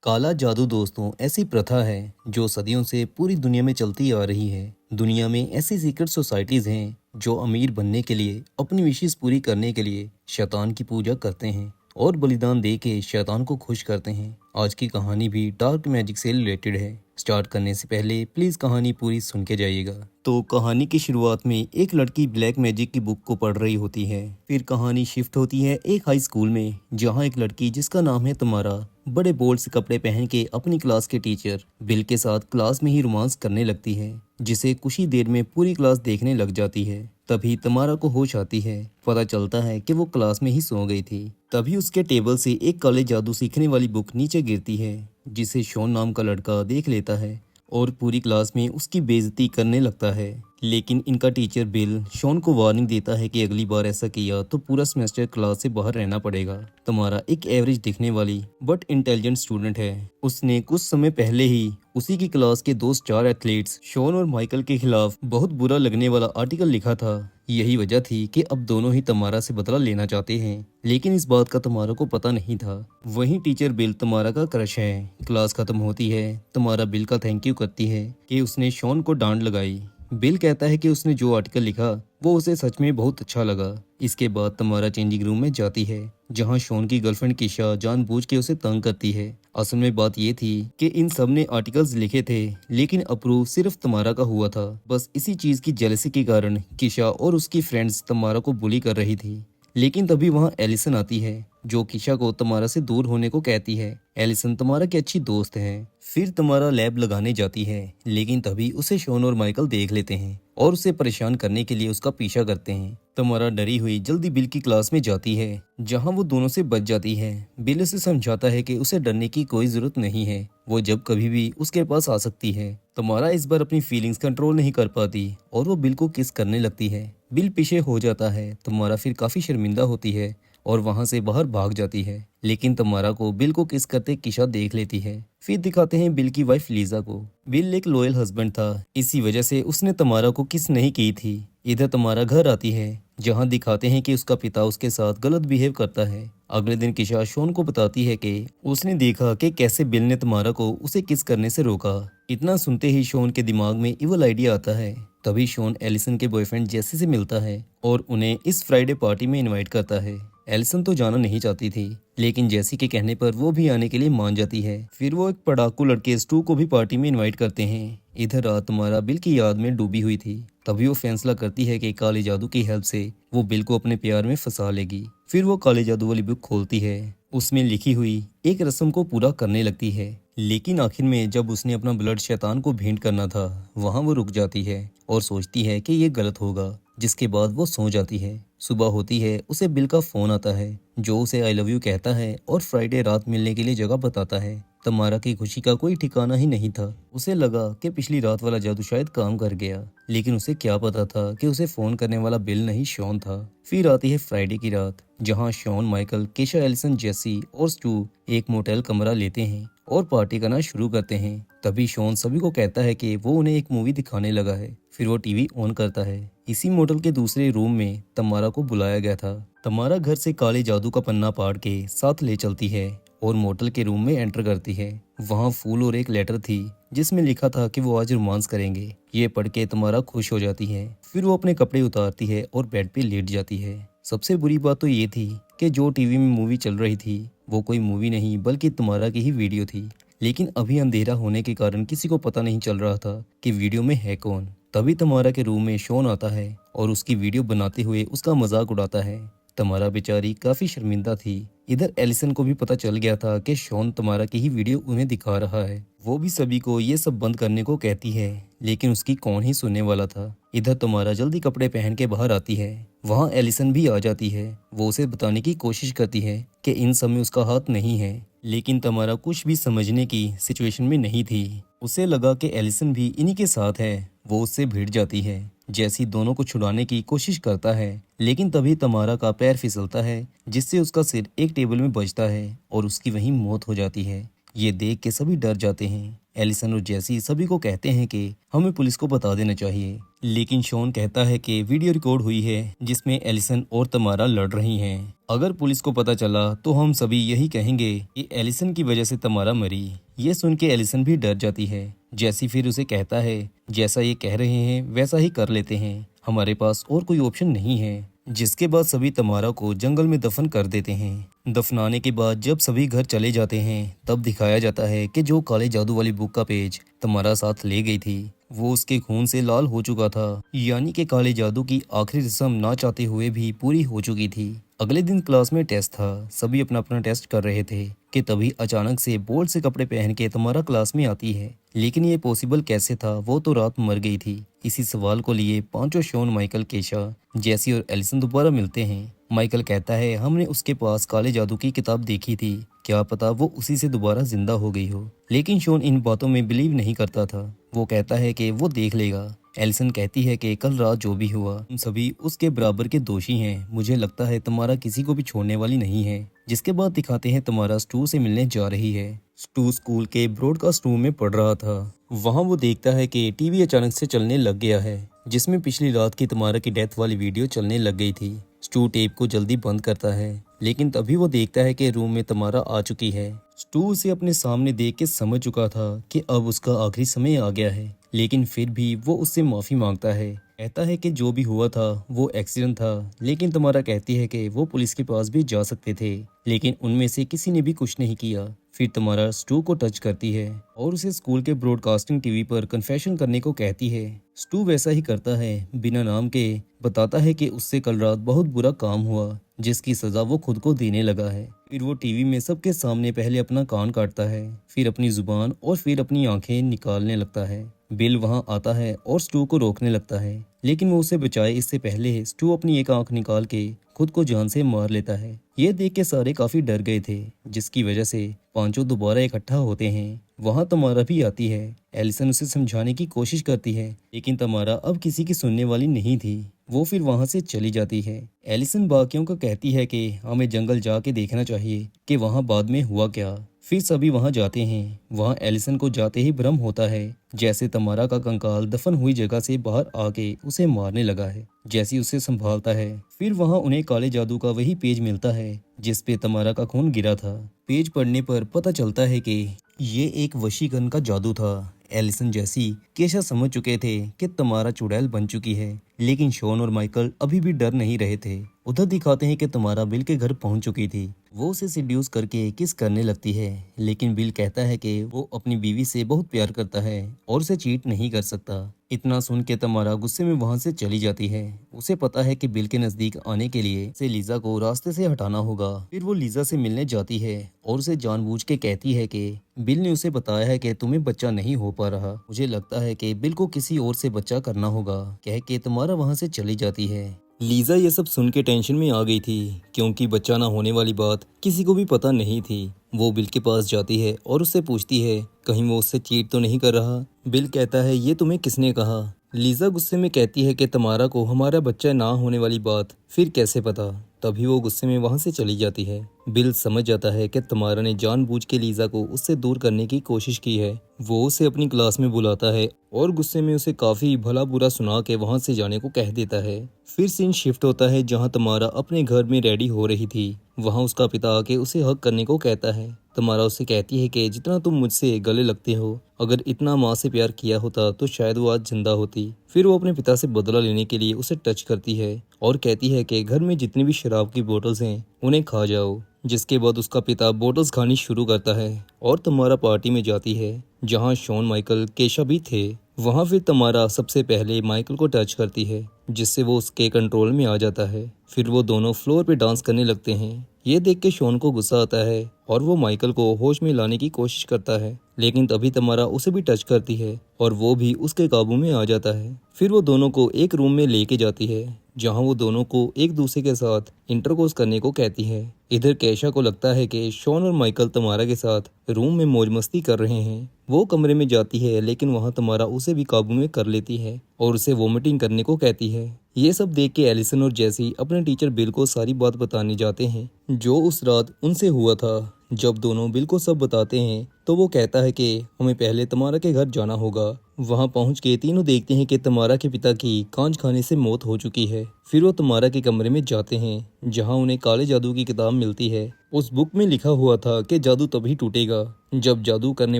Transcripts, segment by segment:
काला जादू दोस्तों ऐसी प्रथा है जो सदियों से पूरी दुनिया में चलती आ रही है। दुनिया में ऐसी सीक्रेट सोसाइटीज हैं जो अमीर बनने के लिए अपनी विशेष पूरी करने के लिए शैतान की पूजा करते हैं और बलिदान दे के शैतान को खुश करते हैं। आज की कहानी भी डार्क मैजिक से रिलेटेड है। स्टार्ट करने से पहले प्लीज कहानी पूरी सुन के जाइएगा। तो कहानी की शुरुआत में एक लड़की ब्लैक मैजिक की बुक को पढ़ रही होती है। फिर कहानी शिफ्ट होती है एक हाई स्कूल में, जहां एक लड़की जिसका नाम है तमारा बड़े बोल्ड से कपड़े पहन के अपनी क्लास के टीचर बिल के साथ क्लास में ही रोमांस करने लगती है, जिसे कुछ ही देर में पूरी क्लास देखने लग जाती है। तभी तमारा को होश आती है। पता चलता है कि वो क्लास में ही सो गई थी। तभी उसके टेबल से एक काले जादू सीखने वाली बुक नीचे गिरती है, जिसे शॉन नाम का लड़का देख लेता है और पूरी क्लास में उसकी बेइज्जती करने लगता है। लेकिन इनका टीचर बिल शॉन को वार्निंग देता है कि अगली बार ऐसा किया तो पूरा सेमेस्टर क्लास से बाहर रहना पड़ेगा। तुम्हारा एक एवरेज दिखने वाली बट इंटेलिजेंट स्टूडेंट है। उसने कुछ समय पहले ही उसी की क्लास के दो स्टार एथलीट्स शॉन और माइकल के खिलाफ बहुत बुरा लगने वाला आर्टिकल लिखा था। यही वजह थी कि अब दोनों ही तमारा से बदला लेना चाहते हैं, लेकिन इस बात का तमारा को पता नहीं था। वहीं टीचर बिल तमारा का क्रश है। क्लास खत्म होती है। तमारा बिल का थैंक यू करती है कि उसने शॉन को डांट लगाई। बिल कहता है कि उसने जो आर्टिकल लिखा वो उसे सच में बहुत अच्छा लगा। इसके बाद तमारा चेंजिंग रूम में जाती है, जहां शॉन की गर्लफ्रेंड किशा जानबूझ के उसे तंग करती है। असल में बात ये थी कि इन सब ने आर्टिकल्स लिखे थे, लेकिन अप्रूव सिर्फ तमारा का हुआ था। बस इसी चीज की जेलसी के कारण किशा और उसकी फ्रेंड्स तमारा को बुली कर रही थी। लेकिन तभी वहां एलिसन आती है, जो किशा को तमारा से दूर होने को कहती है। एलिसन तमारा की अच्छी दोस्त है। फिर तमारा लैब लगाने जाती है, लेकिन तभी उसे शॉन और माइकल देख लेते हैं और उसे परेशान करने के लिए उसका पीछा करते हैं। तमारा डरी हुई जल्दी बिल की क्लास में जाती है, जहां वो दोनों से बच जाती है। बिल उसे समझाता है कि उसे डरने की कोई जरूरत नहीं है, वो जब कभी भी उसके पास आ सकती है। तमारा इस बार अपनी फीलिंग्स कंट्रोल नहीं कर पाती और वो बिल को किस करने लगती है। बिल पीछे हो जाता है। तमारा फिर काफी शर्मिंदा होती है और वहां से बाहर भाग जाती है, लेकिन तमारा को बिल को किस करते किशा देख लेती है। फिर दिखाते हैं बिल की वाइफ लीजा को। बिल एक लॉयल हस्बैंड था, इसी वजह से उसने तमारा को किस नहीं की थी। इधर तमारा घर आती है, जहां दिखाते हैं कि उसका पिता उसके साथ गलत बिहेव करता है। अगले दिन किशा शॉन को बताती है कि उसने देखा कि कैसे बिल ने तमारा को उसे किस करने से रोका। इतना सुनते ही शॉन के दिमाग में इवल आइडिया आता है। तभी शॉन एलिसन के बॉयफ्रेंड जेसी से मिलता है और उन्हें इस फ्राइडे पार्टी में इनवाइट करता है। एलिसन तो जाना नहीं चाहती थी, लेकिन जेसी के कहने पर वो भी आने के लिए मान जाती है। फिर वो एक पढ़ाकू लड़के स्टू को भी पार्टी में इनवाइट करते हैं। इधर रात तमारा बिल की याद में डूबी हुई थी। तभी वो फैसला करती है कि काले जादू की हेल्प से वो बिल को अपने प्यार में फंसा लेगी। फिर वो काले जादू वाली बुक खोलती है। उसमें लिखी हुई एक रस्म को पूरा करने लगती है, लेकिन आखिर में जब उसने अपना ब्लड शैतान को भेंट करना था, वहां वो रुक जाती है और सोचती है कि ये गलत होगा, जिसके बाद वो सो जाती है। सुबह होती है, उसे बिल का फोन आता है, जो उसे आई लव यू कहता है और फ्राइडे रात मिलने के लिए जगह बताता है। तमारा की खुशी का कोई ठिकाना ही नहीं था। उसे लगा कि पिछली रात वाला जादू शायद काम कर गया, लेकिन उसे क्या पता था कि उसे फोन करने वाला बिल नहीं शॉन था। फिर आती है फ्राइडे की रात, जहां शॉन, माइकल, केशा, एलिसन, जेसी और स्टू एक मोटेल कमरा लेते हैं और पार्टी करना शुरू करते हैं। तभी शॉन सभी को कहता है कि वो उन्हें एक मूवी दिखाने लगा है। फिर वो टीवी ऑन करता है। इसी मोटल के दूसरे रूम में तमारा को बुलाया गया था। तमारा घर से काले जादू का पन्ना पाड़ के साथ ले चलती है और मोटल के रूम में एंटर करती है। वहाँ फूल और एक लेटर थी, जिसमें लिखा था कि वो आज रोमांस करेंगे। ये पढ़ के तमारा खुश हो जाती है। फिर वो अपने कपड़े उतारती है और बेड पे लेट जाती है। सबसे बुरी बात तो ये थी कि जो टीवी में मूवी चल रही थी वो कोई मूवी नहीं बल्कि तमारा की ही वीडियो थी। लेकिन अभी अंधेरा होने के कारण किसी को पता नहीं चल रहा था कि वीडियो में है कौन। तभी तमारा के रूम में शॉन आता है और उसकी वीडियो बनाते हुए उसका मजाक उड़ाता है। तमारा बेचारी काफी शर्मिंदा थी। इधर एलिसन को भी पता चल गया था कि शॉन तमारा की ही वीडियो उन्हें दिखा रहा है। वो भी सभी को ये सब बंद करने को कहती है, लेकिन उसकी कौन ही सुनने वाला था। इधर तमारा जल्दी कपड़े पहन के बाहर आती है। वहाँ एलिसन भी आ जाती है। वो उसे बताने की कोशिश करती है कि इन सब में उसका हाथ नहीं है, लेकिन तमारा कुछ भी समझने की सिचुएशन में नहीं थी। उसे लगा कि एलिसन भी इन्हीं के साथ है। वो उससे भिड़ जाती है। जैसी दोनों को छुड़ाने की कोशिश करता है, लेकिन तभी तमारा का पैर फिसलता है, जिससे उसका सिर एक टेबल में बजता है और उसकी वहीं मौत हो जाती है। ये देख के सभी डर जाते हैं, एलिसन और जैसी सभी को कहते हैं कि हमें पुलिस को बता देना चाहिए, लेकिन शॉन कहता है कि वीडियो रिकॉर्ड हुई है जिसमें एलिसन और तमारा लड़ रही हैं। अगर पुलिस को पता चला तो हम सभी यही कहेंगे कि एलिसन की वजह से तमारा मरी। ये सुन के एलिसन भी डर जाती है। जैसी फिर उसे कहता है जैसा ये कह रहे हैं वैसा ही कर लेते हैं, हमारे पास और कोई ऑप्शन नहीं है। जिसके बाद सभी तमारा को जंगल में दफन कर देते हैं। दफनाने के बाद जब सभी घर चले जाते हैं तब दिखाया जाता है कि जो काले जादू वाली बुक का पेज तमारा साथ ले गई थी वो उसके खून से लाल हो चुका था, यानी कि काले जादू की आखिरी रस्म ना चाहते हुए भी पूरी हो चुकी थी। अगले दिन क्लास में टेस्ट था, सभी अपना अपना टेस्ट कर रहे थे कि तभी अचानक से बोल्ड से कपड़े पहन के तमारा क्लास में आती है। लेकिन ये पॉसिबल कैसे था, वो तो रात मर गई थी। इसी सवाल को लिए पांचों शॉन, माइकल, केशा, जैसी और एलिसन दोबारा मिलते हैं। माइकल कहता है हमने उसके पास काले जादू की किताब देखी थी, क्या पता वो उसी से दोबारा जिंदा हो गई हो। लेकिन शॉन इन बातों में बिलीव नहीं करता था। वो कहता है कि वो देख लेगा। एलिसन कहती है कि कल रात जो भी हुआ हम सभी उसके बराबर के दोषी हैं। मुझे लगता है तमारा किसी को भी छोड़ने वाली नहीं है। जिसके बाद दिखाते हैं तमारा स्टू से मिलने जा रही है। स्टू स्कूल के ब्रॉडकास्ट रूम में पढ़ रहा था। वहाँ वो देखता है कि टीवी अचानक से चलने लग गया है जिसमें पिछली रात की तमारा की डेथ वाली वीडियो चलने लग गई थी। स्टू टेप को जल्दी बंद करता है, लेकिन तभी वो देखता है कि रूम में तमारा आ चुकी है। स्टू उसे अपने सामने देख के समझ चुका था कि अब उसका आखिरी समय आ गया है, लेकिन फिर भी वो उससे माफी मांगता है। कहता है कि जो भी हुआ था वो एक्सीडेंट था, लेकिन तमारा कहती है कि वो पुलिस के पास भी जा सकते थे, लेकिन उनमें से किसी ने भी कुछ नहीं किया। फिर तमारा स्टू को टच करती है और उसे स्कूल के ब्रॉडकास्टिंग टीवी पर कन्फेशन करने को कहती है। स्टू वैसा ही करता है, बिना नाम के बताता है कि उससे कल रात बहुत बुरा काम हुआ जिसकी सजा वो खुद को देने लगा है। फिर वो टीवी में सबके सामने पहले अपना कान काटता है, फिर अपनी जुबान और फिर अपनी आंखें निकालने लगता है। बिल वहां आता है और स्टू को रोकने लगता है, लेकिन वो उसे बचाए इससे पहले स्टू अपनी एक आंख निकाल के खुद को जान से मार लेता है। ये देख के सारे काफी डर गए थे, जिसकी वजह से पांचों दोबारा इकट्ठा होते हैं। वहां तमारा भी आती है। एलिसन उसे समझाने की कोशिश करती है, लेकिन तमारा अब किसी की सुनने वाली नहीं थी। वो फिर वहां से चली जाती है। एलिसन बाकियों को कहती है कि हमें जंगल जाके देखना चाहिए कि वहां बाद में हुआ क्या। फिर सभी वहां जाते हैं। वहां एलिसन को जाते ही भ्रम होता है जैसे तमारा का कंकाल दफन हुई जगह से बाहर आके उसे मारने लगा है। जैसी उसे संभालता है, फिर वहां उन्हें काले जादू का वही पेज मिलता है जिस पे तमारा का खून गिरा था। पेज पढ़ने पर पता चलता है कि ये एक वशीकरण का जादू था। एलिसन, जैसी, केशा समझ चुके थे कि तमारा चुड़ैल बन चुकी है, लेकिन शॉन और माइकल अभी भी डर नहीं रहे थे। उधर दिखाते हैं कि तमारा बिल के घर पहुंच चुकी थी। वो उसे सिड्यूस करके किस करने लगती है, लेकिन बिल कहता है कि वो अपनी बीवी से बहुत प्यार करता है और उसे चीट नहीं कर सकता। इतना सुन के तमारा गुस्से में वहां से चली जाती है। उसे पता है कि बिल के नजदीक आने के लिए उसे लीजा को रास्ते से हटाना होगा। फिर वो लीजा से मिलने जाती है और उसे जानबूझ के कहती है कि बिल ने उसे बताया है कि तुम्हें बच्चा नहीं हो पा रहा, मुझे लगता है कि बिल को किसी और से बच्चा करना होगा। कह के तमारा वहां से चली जाती है। लीजा ये सब सुन के टेंशन में आ गई थी, क्योंकि बच्चा ना होने वाली बात किसी को भी पता नहीं थी। वो बिल के पास जाती है और उससे पूछती है कहीं वो उससे चीट तो नहीं कर रहा। बिल कहता है ये तुम्हें किसने कहा। लीजा गुस्से में कहती है कि तमारा को हमारा बच्चा ना होने वाली बात फिर कैसे पता। तभी वो गुस्से में वहां से चली जाती है। बिल समझ जाता है कि तमारा ने जानबूझ के लीजा को उससे दूर करने की कोशिश की है। वो उसे अपनी क्लास में बुलाता है और गुस्से में उसे काफी भला बुरा सुना के वहां से जाने को कह देता है। फिर सीन शिफ्ट होता है जहां तमारा अपने घर में रेडी हो रही थी। वहां उसका पिता आके उसे हक करने को कहता है। तमारा उससे कहती है कि जितना तुम मुझसे गले लगते हो, अगर इतना माँ से प्यार किया होता तो शायद वो आज जिंदा होती। फिर वो अपने पिता से बदला लेने के लिए उसे टच करती है और कहती है कि घर में जितनी भी शराब की बोतल्स हैं उन्हें खा जाओ। जिसके बाद उसका पिता बोतल्स खानी शुरू करता है और तमारा पार्टी में जाती है जहाँ शॉन, माइकल, केशा भी थे। वहाँ फिर तमारा सबसे पहले माइकल को टच करती है जिससे वो उसके कंट्रोल में आ जाता है। फिर वो दोनों फ्लोर पे डांस करने लगते हैं। ये देख के शॉन को गुस्सा आता है और वो माइकल को होश में लाने की कोशिश करता है, लेकिन तभी तमारा उसे भी टच करती है और वो भी उसके काबू में आ जाता है। फिर वो दोनों को एक रूम में लेके जाती है जहां वो दोनों को एक दूसरे के साथ इंटरकोर्स करने को कहती है। इधर केशा को लगता है कि शॉन और माइकल तमारा के साथ रूम में मौज मस्ती कर रहे हैं। वो कमरे में जाती है, लेकिन वहां तमारा उसे भी काबू में कर लेती है और उसे वोमिटिंग करने को कहती है। ये सब देख के एलिसन और जैसी अपने टीचर बिल को सारी बात बताने जाते हैं जो उस रात उनसे हुआ था। जब दोनों बिल को सब बताते हैं तो वो कहता है कि हमें पहले तमारा के घर जाना होगा। वहां पहुंच के तीनों देखते हैं कि तमारा के पिता की कांच खाने से मौत हो चुकी है। फिर वो तमारा के कमरे में जाते हैं जहां उन्हें काले जादू की किताब मिलती है। उस बुक में लिखा हुआ था कि जादू तभी टूटेगा जब जादू करने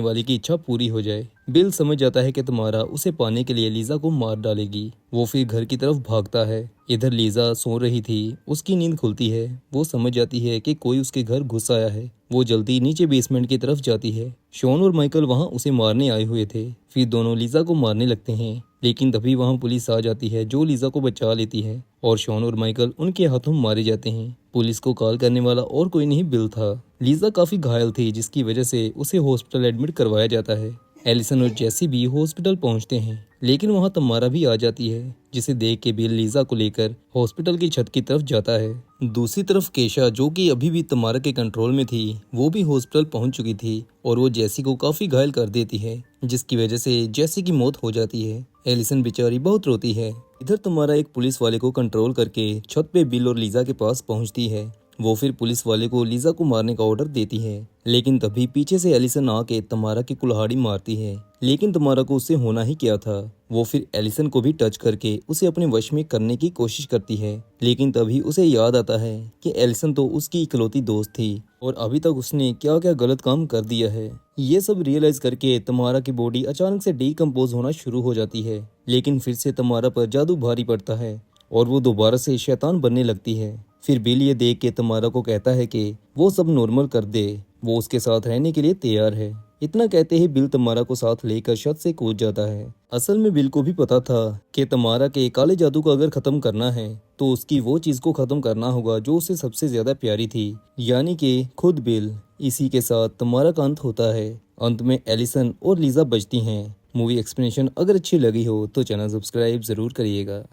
वाले की इच्छा पूरी हो जाए। बिल समझ जाता है कि तमारा उसे पाने के लिए लीजा को मार डालेगी। वो फिर घर की तरफ भागता है। इधर लीजा सो रही थी, उसकी नींद खुलती है। वो समझ जाती है कि कोई उसके घर घुस आया है। वो जल्दी नीचे बेसमेंट की तरफ जाती है। शॉन और माइकल वहां उसे मारने आए हुए थे। फिर दोनों लीजा को मारने लगते हैं, लेकिन तभी वहां पुलिस आ जाती है जो लीजा को बचा लेती है और शॉन और माइकल उनके हाथों मारे जाते हैं। पुलिस को कॉल करने वाला और कोई नहीं, बिल था। लीजा काफी घायल थी जिसकी वजह से उसे हॉस्पिटल एडमिट करवाया जाता है। एलिसन और जैसी भी हॉस्पिटल पहुंचते हैं, लेकिन वहां तमारा भी आ जाती है जिसे देख के बिल लीजा को लेकर हॉस्पिटल की छत की तरफ जाता है। दूसरी तरफ केशा, जो कि अभी भी तमारा के कंट्रोल में थी, वो भी हॉस्पिटल पहुंच चुकी थी और वो जैसी को काफी घायल कर देती है जिसकी वजह से जैसी की मौत हो जाती है। एलिसन बेचारी बहुत रोती है। इधर तमारा एक पुलिस वाले को कंट्रोल करके छत पे बिल और लीजा के पास पहुंचती है। वो फिर पुलिस वाले को लीजा को मारने का ऑर्डर देती है, लेकिन तभी पीछे से एलिसन आके तमारा की कुल्हाड़ी मारती है। लेकिन तमारा को उससे होना ही क्या था। वो फिर एलिसन को भी टच करके उसे अपने वश में करने की कोशिश करती है, लेकिन तभी उसे याद आता है कि एलिसन तो उसकी इकलौती दोस्त थी और अभी तक उसने क्या क्या गलत काम कर दिया है। ये सब रियलाइज करके तमारा की बॉडी अचानक से डीकम्पोज होना शुरू हो जाती है, लेकिन फिर से तमारा पर जादू भारी पड़ता है और वो दोबारा से शैतान बनने लगती है। फिर बिल ये देख के तमारा को कहता है कि वो सब नॉर्मल कर दे, वो उसके साथ रहने के लिए तैयार है। इतना कहते ही बिल तमारा को साथ लेकर छत से कूद जाता है। असल में बिल को भी पता था कि तमारा के काले जादू को अगर खत्म करना है तो उसकी वो चीज को खत्म करना होगा जो उसे सबसे ज्यादा प्यारी थी, यानी कि खुद बिल। इसी के साथ तमारा का अंत होता है। अंत में एलिसन और लीजा बचती हैं। मूवी एक्सप्लेनेशन अगर अच्छी लगी हो तो चैनल सब्सक्राइब जरूर करिएगा।